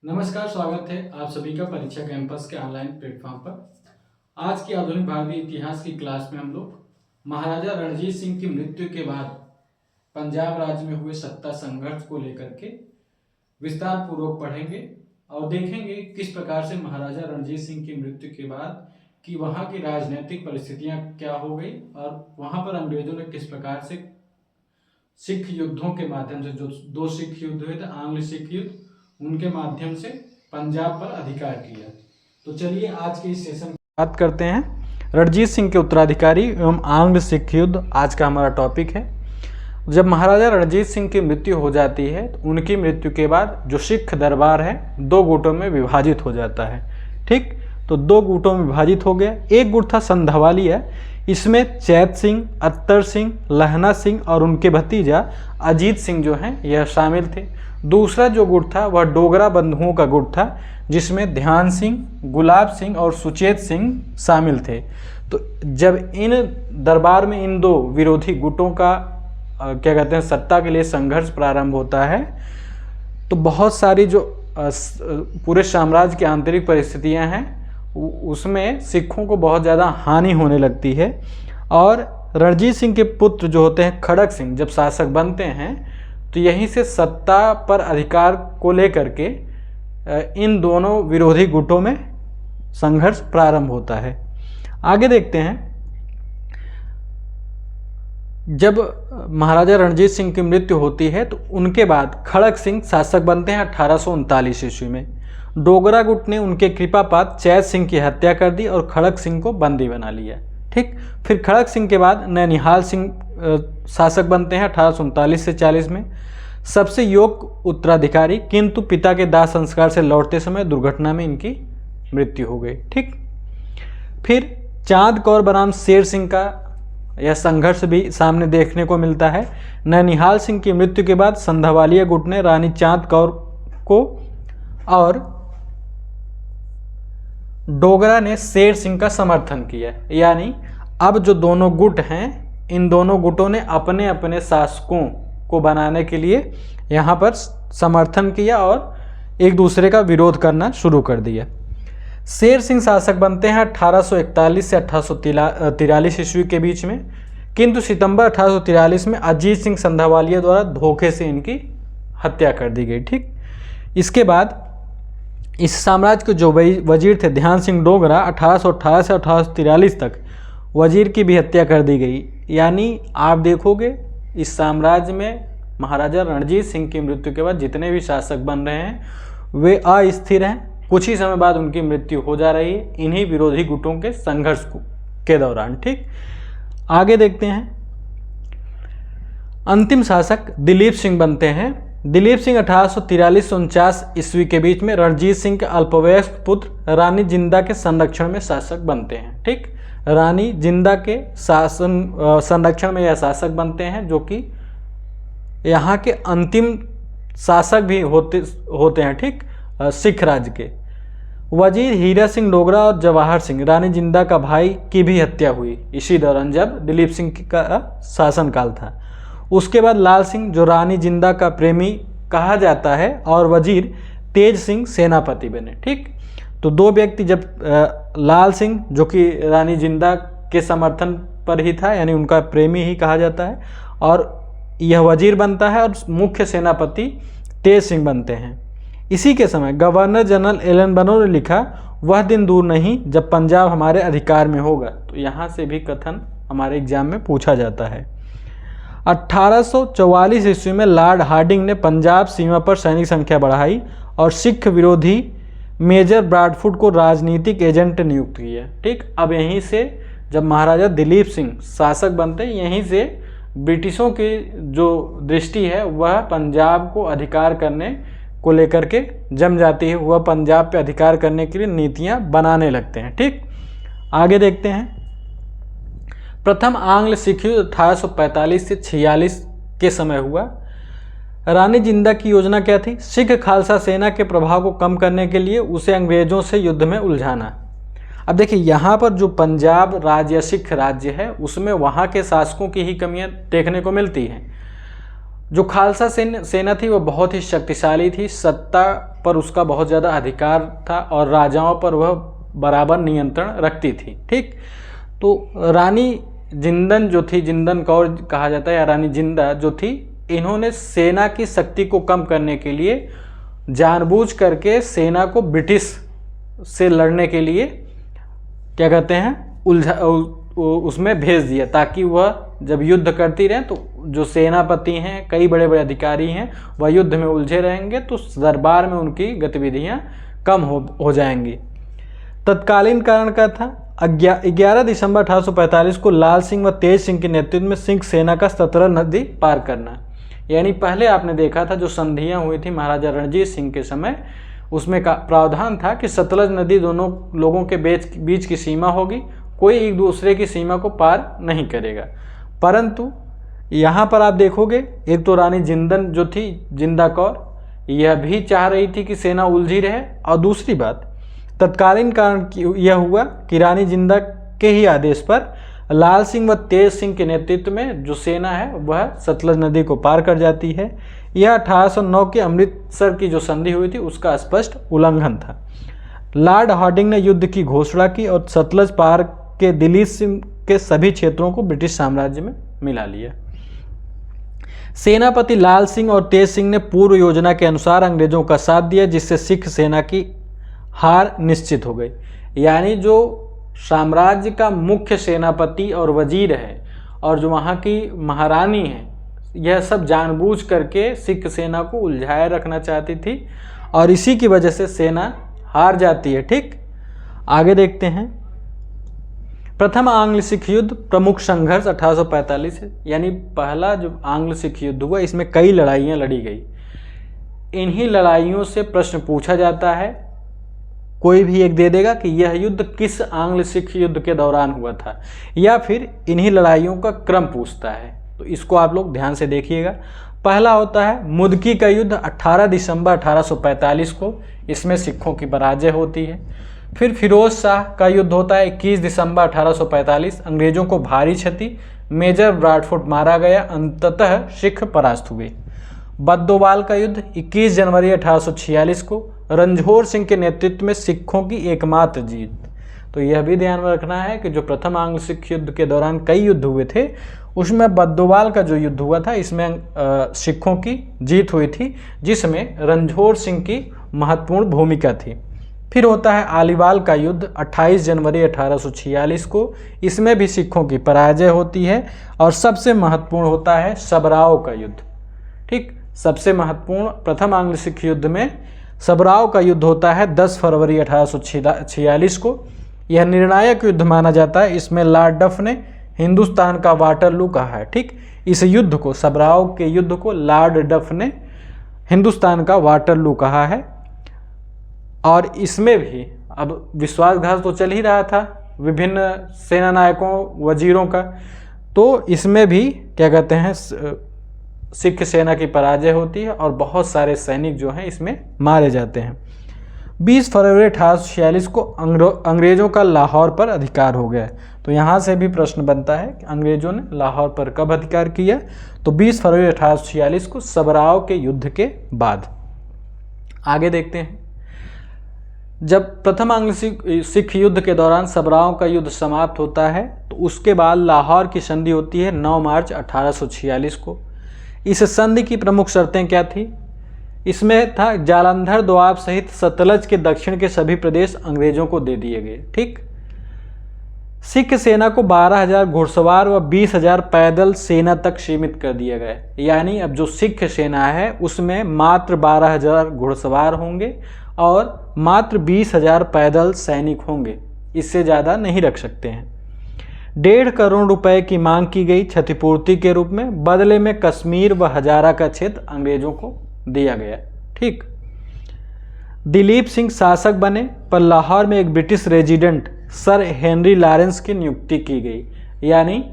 नमस्कार, स्वागत है आप सभी का परीक्षा कैंपस के ऑनलाइन प्लेटफॉर्म पर। आज की आधुनिक भारतीय इतिहास की क्लास में हम लोग महाराजा रणजीत सिंह की मृत्यु के बाद पंजाब राज्य में हुए सत्ता संघर्ष को लेकर के विस्तार पूर्वक पढ़ेंगे और देखेंगे किस प्रकार से महाराजा रणजीत सिंह की मृत्यु के बाद कि वहाँ की राजनीतिक परिस्थितियाँ क्या हो गई और वहाँ पर अंग्रेजों ने किस प्रकार से सिख युद्धों के माध्यम से, जो दो सिख युद्ध हुए थे, आंग्ल सिख युद्ध, उनके माध्यम से पंजाब पर अधिकार किया। तो चलिए आज के इस सेशन की बात करते हैं। रणजीत सिंह के उत्तराधिकारी एवं आंग्ल सिख युद्ध आज का हमारा टॉपिक है। जब महाराजा रणजीत सिंह की मृत्यु हो जाती है तो उनकी मृत्यु के बाद जो सिख दरबार है दो गुटों में विभाजित हो जाता है। ठीक, तो दो गुटों में विभाजित हो गया। एक गुट था संधवालिया, इसमें चैत सिंह, अत्तर सिंह, लहना सिंह और उनके भतीजा अजीत सिंह जो हैं यह शामिल थे। दूसरा जो गुट था वह डोगरा बंधुओं का गुट था, जिसमें ध्यान सिंह, गुलाब सिंह और सुचेत सिंह शामिल थे। तो जब इन दरबार में इन दो विरोधी गुटों का क्या कहते हैं सत्ता के लिए संघर्ष प्रारंभ होता है, तो बहुत सारी जो पूरे साम्राज्य की आंतरिक परिस्थितियां हैं उसमें सिखों को बहुत ज़्यादा हानि होने लगती है। और रणजीत सिंह के पुत्र जो होते हैं खड़क सिंह जब शासक बनते हैं तो यहीं से सत्ता पर अधिकार को लेकर के इन दोनों विरोधी गुटों में संघर्ष प्रारंभ होता है। आगे देखते हैं। जब महाराजा रणजीत सिंह की मृत्यु होती है तो उनके बाद खड़क सिंह शासक बनते हैं 1839 ईस्वी में। डोगरा गुट ने उनके कृपापात चैत सिंह की हत्या कर दी और खड़क सिंह को बंदी बना लिया। ठीक, फिर खड़क सिंह के बाद नैनिहाल सिंह शासक बनते हैं 1839 से 40 में। सबसे योग्य उत्तराधिकारी, किंतु पिता के दाह संस्कार से लौटते समय दुर्घटना में इनकी मृत्यु हो गई। ठीक, फिर चांद कौर बनाम शेर सिंह का यह संघर्ष भी सामने देखने को मिलता है। नैनिहाल सिंह की मृत्यु के बाद संधवालिया गुट ने रानी चांद कौर को और डोगरा ने शेर सिंह का समर्थन किया। यानी अब जो दोनों गुट हैं, इन दोनों गुटों ने अपने अपने शासकों को बनाने के लिए यहाँ पर समर्थन किया और एक दूसरे का विरोध करना शुरू कर दिया। शेर सिंह शासक बनते हैं 1841 से 1843 ईस्वी के बीच में, किंतु सितंबर 1843 में अजीत सिंह संधवालिया द्वारा धोखे से इनकी हत्या कर दी गई। ठीक, इसके बाद इस साम्राज्य के जो वजीर थे ध्यान सिंह डोगरा 1818 से 1843 तक वजीर की भी हत्या कर दी गई। यानी आप देखोगे इस साम्राज्य में महाराजा रणजीत सिंह की मृत्यु के बाद जितने भी शासक बन रहे हैं वे अस्थिर हैं। कुछ ही समय बाद उनकी मृत्यु हो जा रही है इन्हीं विरोधी गुटों के संघर्ष के दौरान। ठीक, आगे देखते हैं। अंतिम शासक दिलीप सिंह बनते हैं। दिलीप सिंह 1843-49 ईस्वी के बीच में रणजीत सिंह के अल्पवयस्क पुत्र रानी जिंदा के संरक्षण में शासक बनते हैं। ठीक, रानी जिंदा के संरक्षण में यह शासक बनते हैं, जो कि यहाँ के अंतिम शासक भी होते हैं। ठीक, सिख राज्य के वजीर हीरा सिंह डोगरा और जवाहर सिंह, रानी जिंदा का भाई, की भी हत्या हुई इसी दौरान जब दिलीप सिंह का शासनकाल था। उसके बाद लाल सिंह, जो रानी जिंदा का प्रेमी कहा जाता है, और वजीर तेज सिंह सेनापति बने। ठीक, तो दो व्यक्ति, जब लाल सिंह जो कि रानी जिंदा के समर्थन पर ही था, यानी उनका प्रेमी ही कहा जाता है, और यह वजीर बनता है, और मुख्य सेनापति तेज सिंह बनते हैं। इसी के समय गवर्नर जनरल एलन बनो ने लिखा, वह दिन दूर नहीं जब पंजाब हमारे अधिकार में होगा। तो यहाँ से भी कथन हमारे एग्जाम में पूछा जाता है। 1844 ईस्वी में लॉर्ड हार्डिंग ने पंजाब सीमा पर सैनिक संख्या बढ़ाई और सिख विरोधी मेजर ब्रॉडफुट को राजनीतिक एजेंट नियुक्त किया। ठीक, अब यहीं से जब महाराजा दिलीप सिंह शासक बनते हैं, यहीं से ब्रिटिशों की जो दृष्टि है वह पंजाब को अधिकार करने को लेकर के जम जाती है। वह पंजाब पे अधिकार करने के लिए नीतियां बनाने लगते हैं। ठीक, आगे देखते हैं। प्रथम आंग्ल सिख युद्ध 1845 से 46 के समय हुआ। रानी जिंदा की योजना क्या थी? सिख खालसा सेना के प्रभाव को कम करने के लिए उसे अंग्रेजों से युद्ध में उलझाना। अब देखिए, यहाँ पर जो पंजाब राज्य या सिख राज्य है उसमें वहाँ के शासकों की ही कमियाँ देखने को मिलती हैं। जो खालसा सेना थी वो बहुत ही शक्तिशाली थी, सत्ता पर उसका बहुत ज़्यादा अधिकार था और राजाओं पर वह बराबर नियंत्रण रखती थी। ठीक, तो रानी जिंदन जो थी, जिंदन कौर कहा जाता है या रानी जिंदा जो थी, इन्होंने सेना की शक्ति को कम करने के लिए जानबूझ करके सेना को ब्रिटिश से लड़ने के लिए क्या कहते हैं उसमें भेज दिया, ताकि वह जब युद्ध करती रहे तो जो सेनापति हैं, कई बड़े बड़े अधिकारी हैं, वह युद्ध में उलझे रहेंगे तो दरबार में उनकी गतिविधियां कम हो जाएंगी। तत्कालीन कारण क्या था? 11 दिसंबर 1845 को लाल सिंह व तेज सिंह के नेतृत्व में सिंह सेना का सतलज नदी पार करना। यानी पहले आपने देखा था जो संधियां हुई थी महाराजा रणजीत सिंह के समय, उसमें का प्रावधान था कि सतलज नदी दोनों लोगों के बीच की सीमा होगी, कोई एक दूसरे की सीमा को पार नहीं करेगा। परंतु यहाँ पर आप देखोगे, एक तो रानी जिंदन जो थी, जिंदा कौर, यह भी चाह रही थी कि सेना उलझी रहे, और दूसरी बात तत्कालीन कारण यह हुआ कि रानी जिंदा के ही आदेश पर लाल सिंह व तेज सिंह के नेतृत्व में जो सेना है वह सतलज नदी को पार कर जाती है। यह 1809 के अमृतसर की जो संधि हुई थी उसका स्पष्ट उल्लंघन था। लॉर्ड हार्डिंग ने युद्ध की घोषणा की और सतलज पार के दिल्ली सिंह के सभी क्षेत्रों को ब्रिटिश साम्राज्य में मिला लिया। सेनापति लाल सिंह और तेज सिंह ने पूर्व योजना के अनुसार अंग्रेजों का साथ दिया, जिससे सिख सेना की हार निश्चित हो गई। यानी जो साम्राज्य का मुख्य सेनापति और वजीर है और जो वहाँ की महारानी है, यह सब जानबूझ करके सिख सेना को उलझाए रखना चाहती थी और इसी की वजह से सेना हार जाती है। ठीक, आगे देखते हैं। प्रथम आंग्ल सिख युद्ध प्रमुख संघर्ष 1845 है, यानी पहला जो आंग्ल सिख युद्ध हुआ इसमें कई लड़ाइयाँ लड़ी गई। इन्हीं लड़ाइयों से प्रश्न पूछा जाता है, कोई भी एक दे देगा कि यह युद्ध किस आंग्ल सिख युद्ध के दौरान हुआ था, या फिर इन्हीं लड़ाइयों का क्रम पूछता है। तो इसको आप लोग ध्यान से देखिएगा। पहला होता है मुदकी का युद्ध 18 दिसंबर 1845 को, इसमें सिखों की पराजय होती है। फिर फिरोज शाह का युद्ध होता है 21 दिसंबर 1845, अंग्रेजों को भारी क्षति, मेजर ब्रॉडफोर्ड मारा गया, अंततः सिख परास्त हुए। बद्दोवाल का युद्ध 21 जनवरी 1846 को, रणझोर सिंह के नेतृत्व में सिखों की एकमात्र जीत। तो यह भी ध्यान में रखना है कि जो प्रथम आंग्ल सिख युद्ध के दौरान कई युद्ध हुए थे, उसमें बद्दोवाल का जो युद्ध हुआ था इसमें सिखों की जीत हुई थी, जिसमें रणझोर सिंह की महत्वपूर्ण भूमिका थी। फिर होता है आलीवाल का युद्ध 28 जनवरी 1846 को, इसमें भी सिखों की पराजय होती है। और सबसे महत्वपूर्ण होता है सबराव का युद्ध। ठीक, सबसे महत्वपूर्ण प्रथम आंग्ल सिख युद्ध में सबराव का युद्ध होता है 10 फरवरी 1846 को। यह निर्णायक युद्ध माना जाता है। इसमें लॉर्ड डफ ने हिंदुस्तान का वाटरलू कहा है। ठीक, इस युद्ध को, सबराव के युद्ध को लॉर्ड डफ ने हिंदुस्तान का वाटरलू कहा है। और इसमें भी अब विश्वासघात तो चल ही रहा था विभिन्न सेना नायकों, वजीरों का, तो इसमें भी क्या कहते हैं सिख सेना की पराजय होती है और बहुत सारे सैनिक जो हैं इसमें मारे जाते हैं। 20 फरवरी 1846 को अंग्रेज़ों का लाहौर पर अधिकार हो गया। तो यहाँ से भी प्रश्न बनता है कि अंग्रेज़ों ने लाहौर पर कब अधिकार किया? तो 20 फरवरी 1846 को सबराव के युद्ध के बाद। आगे देखते हैं। जब प्रथम आंग्ल सिख युद्ध के दौरान सबराव का युद्ध समाप्त होता है तो उसके बाद लाहौर की संधि होती है 9 मार्च 1846 को। इस संधि की प्रमुख शर्तें क्या थी? इसमें था जालंधर दोआब सहित सतलज के दक्षिण के सभी प्रदेश अंग्रेजों को दे दिए गए। ठीक, सिख सेना को 12,000 घुड़सवार व 20,000 पैदल सेना तक सीमित कर दिया गया। यानी अब जो सिख सेना है उसमें मात्र 12,000 घुड़सवार होंगे और मात्र 20,000 पैदल सैनिक होंगे, इससे ज़्यादा नहीं रख सकते हैं। 1.5 करोड़ रुपए की मांग की गई क्षतिपूर्ति के रूप में। बदले में कश्मीर व हजारा का क्षेत्र अंग्रेजों को दिया गया। ठीक, दिलीप सिंह शासक बने पर लाहौर में एक British resident sir Henry Lawrence की नियुक्ति की गई। यानी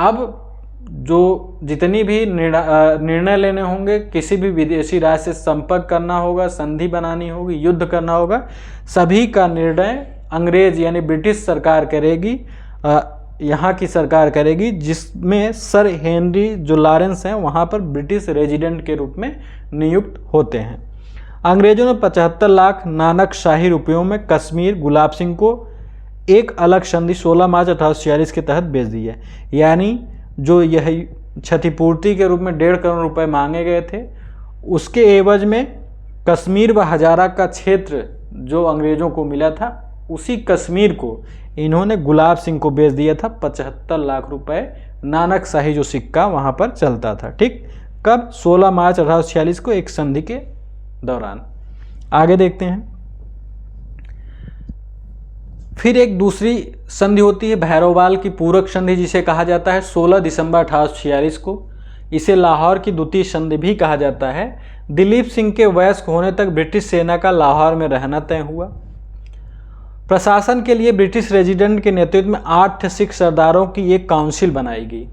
अब जो जितनी भी निर्णय लेने होंगे, किसी भी विदेशी राज्य से संपर्क करना होगा, संधि बनानी होगी, युद्ध करना होगा, सभी का निर्णय अंग्रेज यानी ब्रिटिश सरकार करेगी। यहाँ की सरकार करेगी, जिसमें सर हेनरी जो लॉरेंस हैं वहाँ पर ब्रिटिश रेजिडेंट के रूप में नियुक्त होते हैं। अंग्रेजों ने 75 लाख नानक शाही रुपयों में कश्मीर गुलाब सिंह को एक अलग संधि 16 मार्च 1846 के तहत बेच दी है। यानी जो यह क्षतिपूर्ति के रूप में 1.5 करोड़ रुपए मांगे गए थे, उसके एवज में कश्मीर व हजारा का क्षेत्र जो अंग्रेजों को मिला था, उसी कश्मीर को इन्होंने गुलाब सिंह को बेच दिया था 75 लाख रुपए नानक शाही जो सिक्का वहाँ पर चलता था। ठीक, कब? 16 मार्च 1846 को एक संधि के दौरान। आगे देखते हैं। फिर एक दूसरी संधि होती है भैरववाल की पूरक संधि, जिसे कहा जाता है 16 दिसंबर 1846 को। इसे लाहौर की द्वितीय संधि भी कहा जाता है। दिलीप सिंह के वयस्क होने तक ब्रिटिश सेना का लाहौर में रहना तय हुआ। प्रशासन के लिए ब्रिटिश रेजिडेंट के नेतृत्व में 8 सिख सरदारों की एक काउंसिल बनाई गई।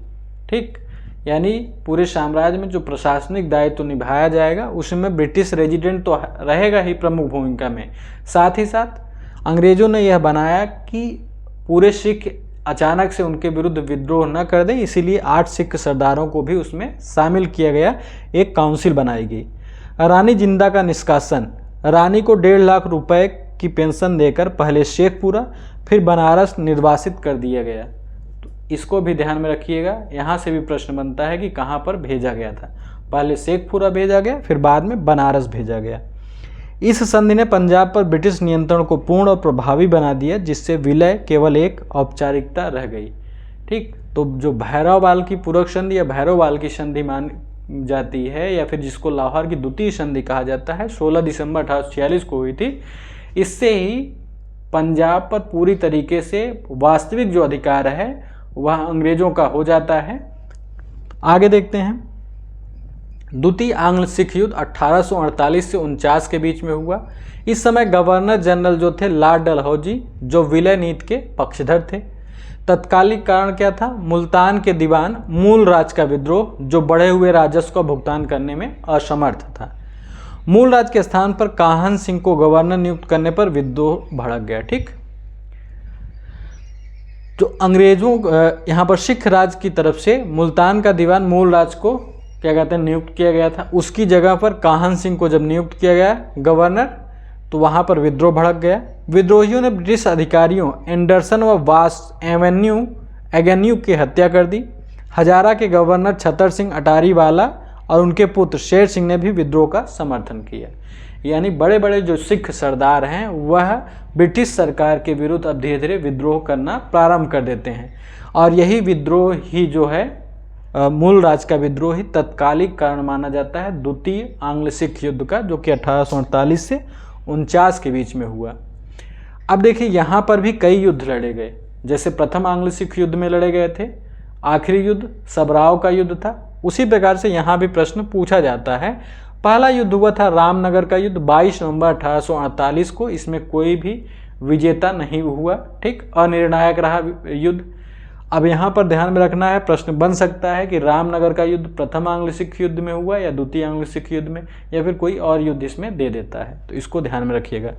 ठीक, यानी पूरे साम्राज्य में जो प्रशासनिक दायित्व निभाया जाएगा उसमें ब्रिटिश रेजिडेंट तो रहेगा ही प्रमुख भूमिका में। साथ ही साथ अंग्रेजों ने यह बनाया कि पूरे सिख अचानक से उनके विरुद्ध विद्रोह न कर दें, इसीलिए 8 सिख सरदारों को भी उसमें शामिल किया गया। एक काउंसिल बनाई गई। रानी जिंदा का निष्कासन। रानी को 1.5 लाख रुपए की पेंशन देकर पहले शेखपुरा फिर बनारस निर्वासित कर दिया गया। तो इसको भी ध्यान में रखिएगा, यहाँ से भी प्रश्न बनता है कि कहाँ पर भेजा गया था। पहले शेखपुरा भेजा गया, फिर बाद में बनारस भेजा गया। इस संधि ने पंजाब पर ब्रिटिश नियंत्रण को पूर्ण और प्रभावी बना दिया, जिससे विलय केवल एक औपचारिकता रह गई। ठीक, तो जो भैरववाल की पूरक संधि या भैरववाल की संधि मानी जाती है, या फिर जिसको लाहौर की द्वितीय संधि कहा जाता है, 16 दिसंबर 1846 को हुई थी। इससे ही पंजाब पर पूरी तरीके से वास्तविक जो अधिकार है वह अंग्रेजों का हो जाता है। आगे देखते हैं। द्वितीय आंग्ल सिख युद्ध 1848 से 49 के बीच में हुआ। इस समय गवर्नर जनरल जो थे लॉर्ड डलहौजी, जो विलय नीति के पक्षधर थे। तत्कालिक कारण क्या था? मुल्तान के दीवान मूलराज का विद्रोह, जो बढ़े हुए राजस्व का भुगतान करने में असमर्थ था। मूलराज के स्थान पर काहन सिंह को गवर्नर नियुक्त करने पर विद्रोह भड़क गया। ठीक, जो अंग्रेजों यहाँ पर सिख राज की तरफ से मुल्तान का दीवान मूलराज को क्या कहते हैं नियुक्त किया गया था। उसकी जगह पर काहन सिंह को जब नियुक्त किया गया गवर्नर, तो वहाँ पर विद्रोह भड़क गया। विद्रोहियों ने ब्रिटिश अधिकारियों एंडरसन व वास एवेन्यू की हत्या कर दी। हजारा के गवर्नर छतर सिंह अटारीवाला और उनके पुत्र शेर सिंह ने भी विद्रोह का समर्थन किया। यानी बड़े बड़े जो सिख सरदार हैं वह ब्रिटिश सरकार के विरुद्ध अब धीरे धीरे विद्रोह करना प्रारंभ कर देते हैं। और यही विद्रोह ही जो है मूलराज का विद्रोह ही तत्कालिक कारण माना जाता है द्वितीय आंग्ल सिख युद्ध का, जो कि 1848 से 49 के बीच में हुआ। अब देखिए यहाँ पर भी कई युद्ध लड़े गए। जैसे प्रथम आंग्ल सिख युद्ध में लड़े गए थे, आखिरी युद्ध सबराव का युद्ध था। उसी प्रकार से यहाँ भी प्रश्न पूछा जाता है। पहला युद्ध हुआ था रामनगर का युद्ध 22 नवंबर 1848 को। इसमें कोई भी विजेता नहीं हुआ। ठीक, अनिर्णायक रहा युद्ध। अब यहाँ पर ध्यान में रखना है, प्रश्न बन सकता है कि रामनगर का युद्ध प्रथम आंग्ल सिख युद्ध में हुआ या द्वितीय आंग्ल सिख युद्ध में, या फिर कोई और युद्ध इसमें दे देता है, तो इसको ध्यान में रखिएगा।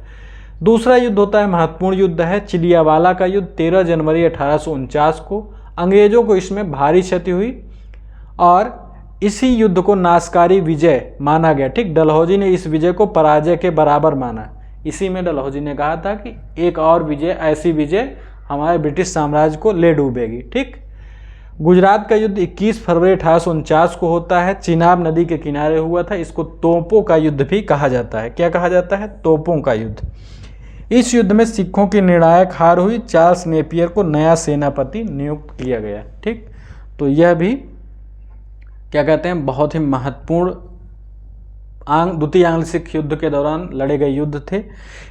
दूसरा युद्ध होता है महत्वपूर्ण युद्ध है चिलियावाला का युद्ध 13 जनवरी 1849 को। अंग्रेजों को इसमें भारी क्षति हुई और इसी युद्ध को नाशकारी विजय माना गया। ठीक, डलहौजी ने इस विजय को पराजय के बराबर माना। इसी में डलहौजी ने कहा था कि एक और विजय, ऐसी विजय हमारे ब्रिटिश साम्राज्य को ले डूबेगी। ठीक, गुजरात का युद्ध 21 फरवरी 1849 को होता है। चिनाब नदी के किनारे हुआ था। इसको तोपों का युद्ध भी कहा जाता है। क्या कहा जाता है? तोपों का युद्ध। इस युद्ध में सिखों की निर्णायक हार हुई। चार्ल्स नेपियर को नया सेनापति नियुक्त किया गया। ठीक, तो यह भी क्या कहते हैं बहुत ही महत्वपूर्ण द्वितीय आंग्ल सिख युद्ध के दौरान लड़े गए युद्ध थे।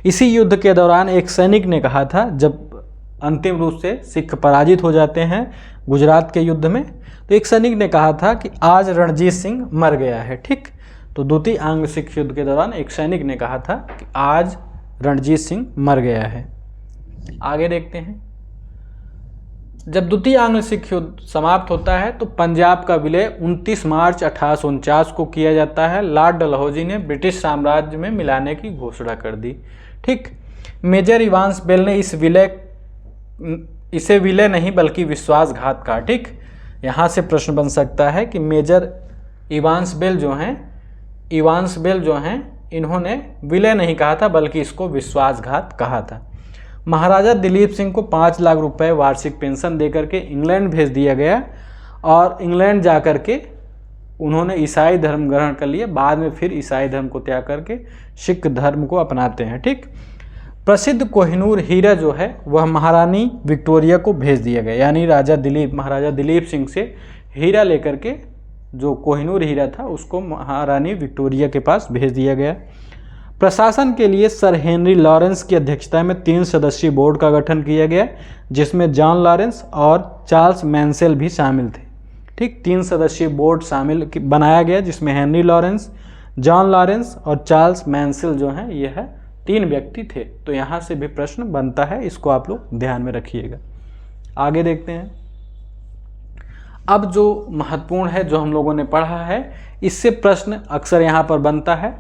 इसी युद्ध के दौरान एक सैनिक ने कहा था, जब अंतिम रूप से सिख पराजित हो जाते हैं गुजरात के युद्ध में, तो एक सैनिक ने कहा था कि आज रणजीत सिंह मर गया है। ठीक, तो द्वितीय आंग्ल सिख युद्ध के दौरान एक सैनिक ने कहा था कि आज रणजीत सिंह मर गया है। आगे देखते हैं। जब द्वितीय आंग्ल सिख युद्ध समाप्त होता है तो पंजाब का विलय 29 मार्च 1849 को किया जाता है। लॉर्ड डलहौजी ने ब्रिटिश साम्राज्य में मिलाने की घोषणा कर दी। ठीक, मेजर इवांस बेल ने इस विलय इसे विलय नहीं बल्कि विश्वासघात कहा। ठीक, यहाँ से प्रश्न बन सकता है कि मेजर इवांस बेल जो हैं इन्होंने विलय नहीं कहा था बल्कि इसको विश्वासघात कहा था। महाराजा दिलीप सिंह को 5 लाख रुपए वार्षिक पेंशन देकर के इंग्लैंड भेज दिया गया और इंग्लैंड जा कर के उन्होंने ईसाई धर्म ग्रहण कर लिया। बाद में फिर ईसाई धर्म को त्याग करके सिख धर्म को अपनाते हैं। ठीक, प्रसिद्ध कोहिनूर हीरा जो है वह महारानी विक्टोरिया को भेज दिया गया, यानी महाराजा दिलीप सिंह से हीरा लेकर के जो कोहिनूर हीरा था उसको महारानी विक्टोरिया के पास भेज दिया गया। प्रशासन के लिए सर हेनरी लॉरेंस की अध्यक्षता में 3 सदस्यीय बोर्ड का गठन किया गया, जिसमें जॉन लॉरेंस और चार्ल्स मैंसेल भी शामिल थे। ठीक, 3 सदस्यीय बोर्ड बनाया गया जिसमें हेनरी लॉरेंस, जॉन लॉरेंस और चार्ल्स मैंसेल जो हैं यह 3 व्यक्ति थे। तो यहाँ से भी प्रश्न बनता है, इसको आप लोग ध्यान में रखिएगा। आगे देखते हैं। अब जो महत्वपूर्ण है जो हम लोगों ने पढ़ा है, इससे प्रश्न अक्सर यहाँ पर बनता है।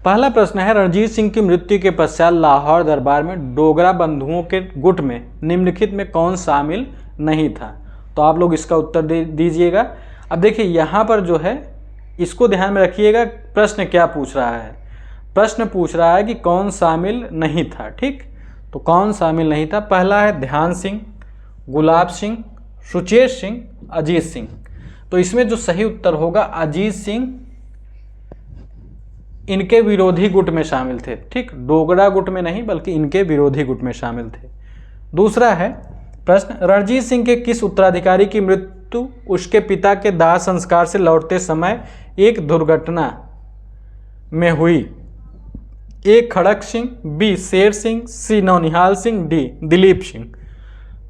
पहला प्रश्न है, रणजीत सिंह की मृत्यु के पश्चात लाहौर दरबार में डोगरा बंधुओं के गुट में निम्नलिखित में कौन शामिल नहीं था? तो आप लोग इसका उत्तर दीजिएगा। अब देखिए यहाँ पर जो है इसको ध्यान में रखिएगा, प्रश्न क्या पूछ रहा है। प्रश्न पूछ रहा है कि कौन शामिल नहीं था। ठीक, तो कौन शामिल नहीं था? पहला है ध्यान सिंह, गुलाब सिंह, सुचेत सिंह, अजीत सिंह। तो इसमें जो सही उत्तर होगा अजीत सिंह इनके विरोधी गुट में शामिल थे। ठीक, डोगरा गुट में नहीं बल्कि इनके विरोधी गुट में शामिल थे। दूसरा है प्रश्न, रणजीत सिंह के किस उत्तराधिकारी की मृत्यु उसके पिता के दाह संस्कार से लौटते समय एक दुर्घटना में हुई? ए खड़क सिंह, बी शेर सिंह, सी नौनिहाल सिंह, डी दिलीप सिंह।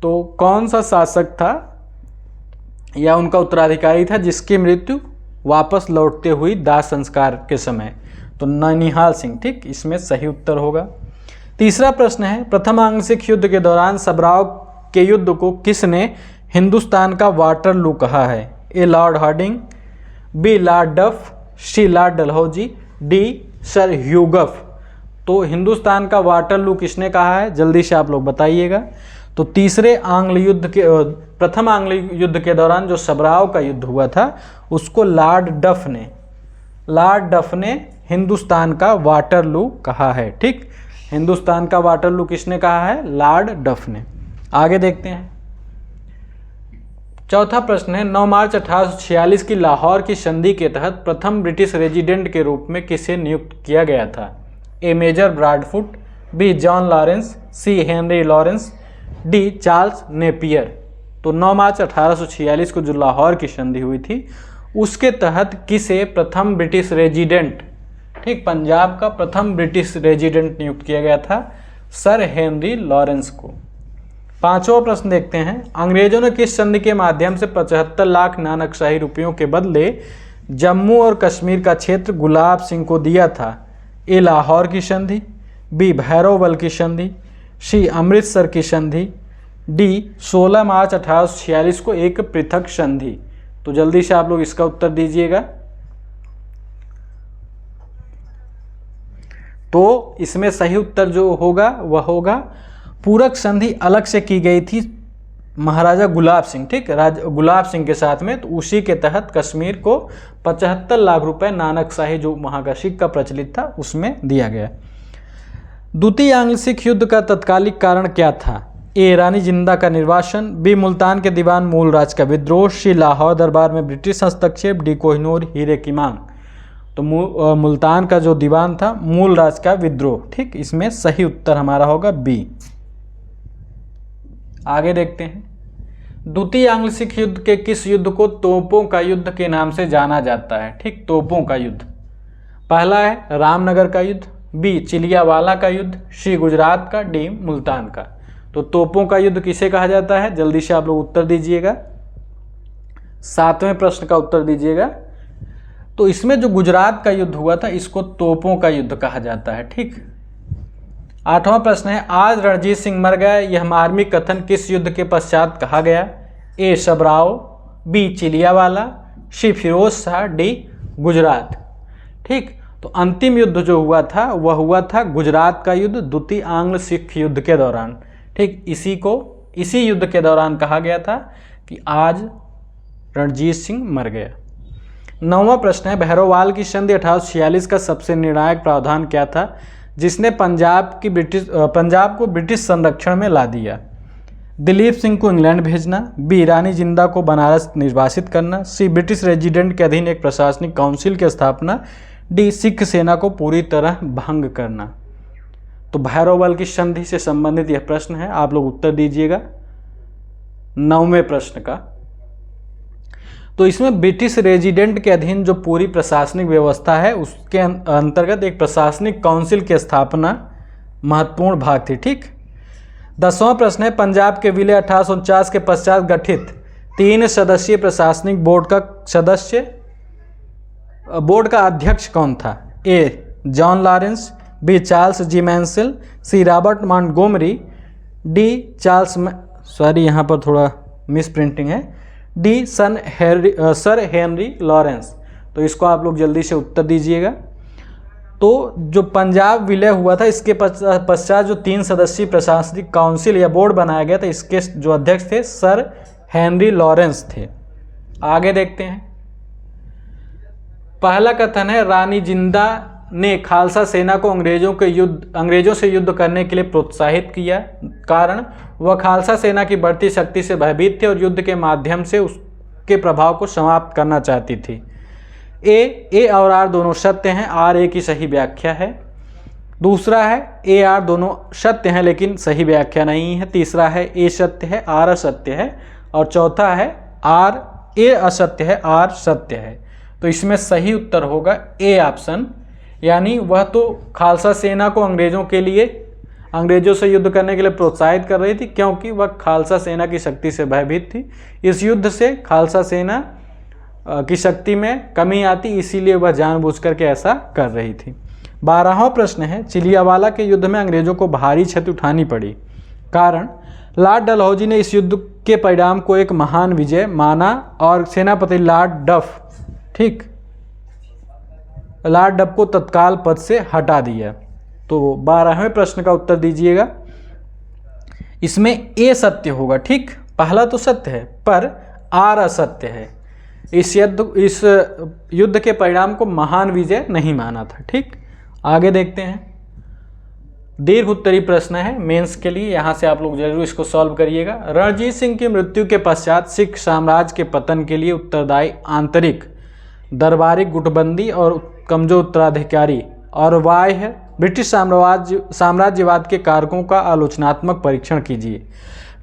तो कौन सा शासक था या उनका उत्तराधिकारी था जिसकी मृत्यु वापस लौटते हुई दाह संस्कार के समय? तो नौनिहाल सिंह। ठीक, इसमें सही उत्तर होगा। तीसरा प्रश्न है, प्रथम आंग्ल-सिख युद्ध के दौरान सबराव के युद्ध को किसने हिंदुस्तान का वाटरलू कहा है? ए लॉर्ड हार्डिंग, बी लॉर्ड डफ, सी लॉर्ड डलहौजी, डी सर ह्यूगफ। तो हिंदुस्तान का वाटरलू किसने कहा है? जल्दी से आप लोग बताइएगा। तो प्रथम आंग्ल युद्ध के दौरान जो सबराव का युद्ध हुआ था उसको लॉर्ड डफ ने हिंदुस्तान का वाटरलू कहा है। ठीक, हिंदुस्तान का वाटरलू किसने कहा है? लॉर्ड डफ ने। आगे देखते हैं। चौथा प्रश्न है, 9 मार्च 1846 की लाहौर की संधि के तहत प्रथम ब्रिटिश रेजिडेंट के रूप में किसे नियुक्त किया गया था? A Major Broadfoot, B John Lawrence, C Henry Lawrence, D Charles Napier. तो 9 मार्च 1846 को जो लाहौर की संधि हुई थी उसके तहत किसे प्रथम ब्रिटिश रेजिडेंट, ठीक, पंजाब का प्रथम ब्रिटिश रेजिडेंट नियुक्त किया गया था? सर हेनरी लॉरेंस को। पांचवा प्रश्न देखते हैं, अंग्रेजों ने किस संधि के माध्यम से 75 लाख नानकशाही रुपयों के बदले जम्मू और कश्मीर का क्षेत्र गुलाब सिंह को दिया था? ए लाहौर की संधि, बी भैरवबल की संधि, सी अमृतसर की संधि, डी 16 मार्च 1846 को एक पृथक संधि। तो जल्दी से आप लोग इसका उत्तर दीजिएगा। तो इसमें सही उत्तर जो होगा वह होगा पूरक संधि अलग से की गई थी महाराजा गुलाब सिंह, ठीक, गुलाब सिंह के साथ में। तो उसी के तहत कश्मीर को 75 लाख रुपए नानकशाही जो वहाँ का सिक्का प्रचलित था उसमें दिया गया। द्वितीय आंग्ल सिख युद्ध का तत्कालिक कारण क्या था? ए रानी जिंदा का निर्वासन, बी मुल्तान के दीवान मूलराज का विद्रोह, सी लाहौर दरबार में ब्रिटिश हस्तक्षेप, डी कोहिनूर हीरे की मांग। तो मुल्तान का जो दीवान था मूलराज का विद्रोह। ठीक, इसमें सही उत्तर हमारा होगा बी। आगे देखते हैं, द्वितीय आंग्ल सिख युद्ध के किस युद्ध को तोपों का युद्ध के नाम से जाना जाता है? ठीक, तोपों का युद्ध। पहला है रामनगर का युद्ध, बी चिलियावाला का युद्ध, सी गुजरात का, डी मुल्तान का। तो तोपों का युद्ध किसे कहा जाता है? जल्दी से आप लोग उत्तर दीजिएगा, 7वें प्रश्न का उत्तर दीजिएगा। तो इसमें जो गुजरात का युद्ध हुआ था इसको तोपों का युद्ध कहा जाता है। ठीक, 8वां प्रश्न है, आज रणजीत सिंह मर गया, यह मार्मिक कथन किस युद्ध के पश्चात कहा गया? ए सबराव, बी चिलियावाला, सी फिरोज शाह, डी गुजरात। ठीक, तो अंतिम युद्ध जो हुआ था वह हुआ था गुजरात का युद्ध द्वितीय आंग्ल सिख युद्ध के दौरान। ठीक, इसी को इसी युद्ध के दौरान कहा गया था कि आज रणजीत सिंह मर गया। 9वां प्रश्न है, भैरोवाल की संधि 1846 का सबसे निर्णायक प्रावधान क्या था जिसने पंजाब को ब्रिटिश संरक्षण में ला दिया? दिलीप सिंह को इंग्लैंड भेजना, बी रानी जिंदा को बनारस निर्वासित करना, सी ब्रिटिश रेजिडेंट के अधीन एक प्रशासनिक काउंसिल की स्थापना, डी सिख सेना को पूरी तरह भंग करना। तो भैरोवाल की संधि से संबंधित यह प्रश्न है, आप लोग उत्तर दीजिएगा 9वें प्रश्न का। तो इसमें ब्रिटिश रेजिडेंट के अधीन जो पूरी प्रशासनिक व्यवस्था है उसके अंतर्गत एक प्रशासनिक काउंसिल की स्थापना महत्वपूर्ण भाग थी। ठीक। 10वां प्रश्न है, पंजाब के विलय 1849 के पश्चात गठित 3 सदस्यीय प्रशासनिक बोर्ड का अध्यक्ष कौन था? ए जॉन लॉरेंस, बी चार्ल्स जी मैंसेल, सी रॉबर्ट मॉन्टगोमरी, डी यहाँ पर थोड़ा मिस प्रिंटिंग है, डी सर हेनरी लॉरेंस। तो इसको आप लोग जल्दी से उत्तर दीजिएगा। तो जो पंजाब विलय हुआ था इसके पश्चात जो 3 सदस्यीय प्रशासनिक काउंसिल या बोर्ड बनाया गया था इसके जो अध्यक्ष थे सर हेनरी लॉरेंस थे। आगे देखते हैं। पहला कथन है, रानी जिंदा ने खालसा सेना को अंग्रेजों से युद्ध करने के लिए प्रोत्साहित किया। कारण वह खालसा सेना की बढ़ती शक्ति से भयभीत थे और युद्ध के माध्यम से उसके प्रभाव को समाप्त करना चाहती थी। ए और आर दोनों सत्य हैं, आर ए की सही व्याख्या है। दूसरा है ए आर दोनों सत्य हैं लेकिन सही व्याख्या नहीं है। तीसरा है ए सत्य है आर असत्य है। और चौथा है आर ए असत्य है आर सत्य है। तो इसमें सही उत्तर होगा ए ऑप्शन, यानी वह तो खालसा सेना को अंग्रेजों से युद्ध करने के लिए प्रोत्साहित कर रही थी क्योंकि वह खालसा सेना की शक्ति से भयभीत थी। इस युद्ध से खालसा सेना की शक्ति में कमी आती, इसीलिए वह जानबूझकर के ऐसा कर रही थी। 12वां प्रश्न है, चिलियावाला के युद्ध में अंग्रेजों को भारी क्षति उठानी पड़ी। कारण लॉर्ड डलहौजी ने इस युद्ध के परिणाम को एक महान विजय माना और सेनापति लॉर्ड डफ को तत्काल पद से हटा दिया। तो 12वें प्रश्न का उत्तर दीजिएगा। इसमें ए सत्य होगा। ठीक, पहला तो सत्य है पर आर असत्य है। इस युद्ध के परिणाम को महान विजय नहीं माना था। ठीक, आगे देखते हैं। दीर्घ उत्तरी प्रश्न है मेंस के लिए, यहाँ से आप लोग जरूर इसको सॉल्व करिएगा। रणजीत सिंह की मृत्यु के पश्चात सिख साम्राज्य के पतन के लिए उत्तरदायी आंतरिक दरबारी गुटबंदी और कमजोर उत्तराधिकारी और बाह्य ब्रिटिश साम्राज्यवाद के कारकों का आलोचनात्मक परीक्षण कीजिए।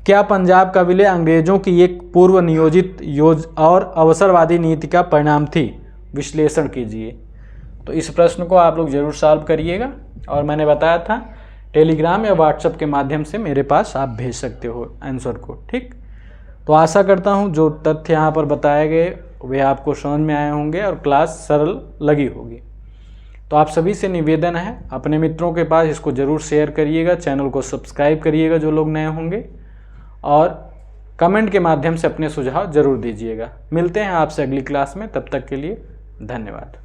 क्या पंजाब का विलय अंग्रेजों की एक पूर्व नियोजित और अवसरवादी नीति का परिणाम थी? विश्लेषण कीजिए। तो इस प्रश्न को आप लोग जरूर सॉल्व करिएगा और मैंने बताया था टेलीग्राम या व्हाट्सएप के माध्यम से मेरे पास आप भेज सकते हो आंसर को। ठीक, तो आशा करता हूँ जो तथ्य यहाँ पर बताए गए वे आपको समझ में आए होंगे और क्लास सरल लगी होगी। तो आप सभी से निवेदन है अपने मित्रों के पास इसको ज़रूर शेयर करिएगा, चैनल को सब्सक्राइब करिएगा जो लोग नए होंगे, और कमेंट के माध्यम से अपने सुझाव ज़रूर दीजिएगा। मिलते हैं आपसे अगली क्लास में, तब तक के लिए धन्यवाद।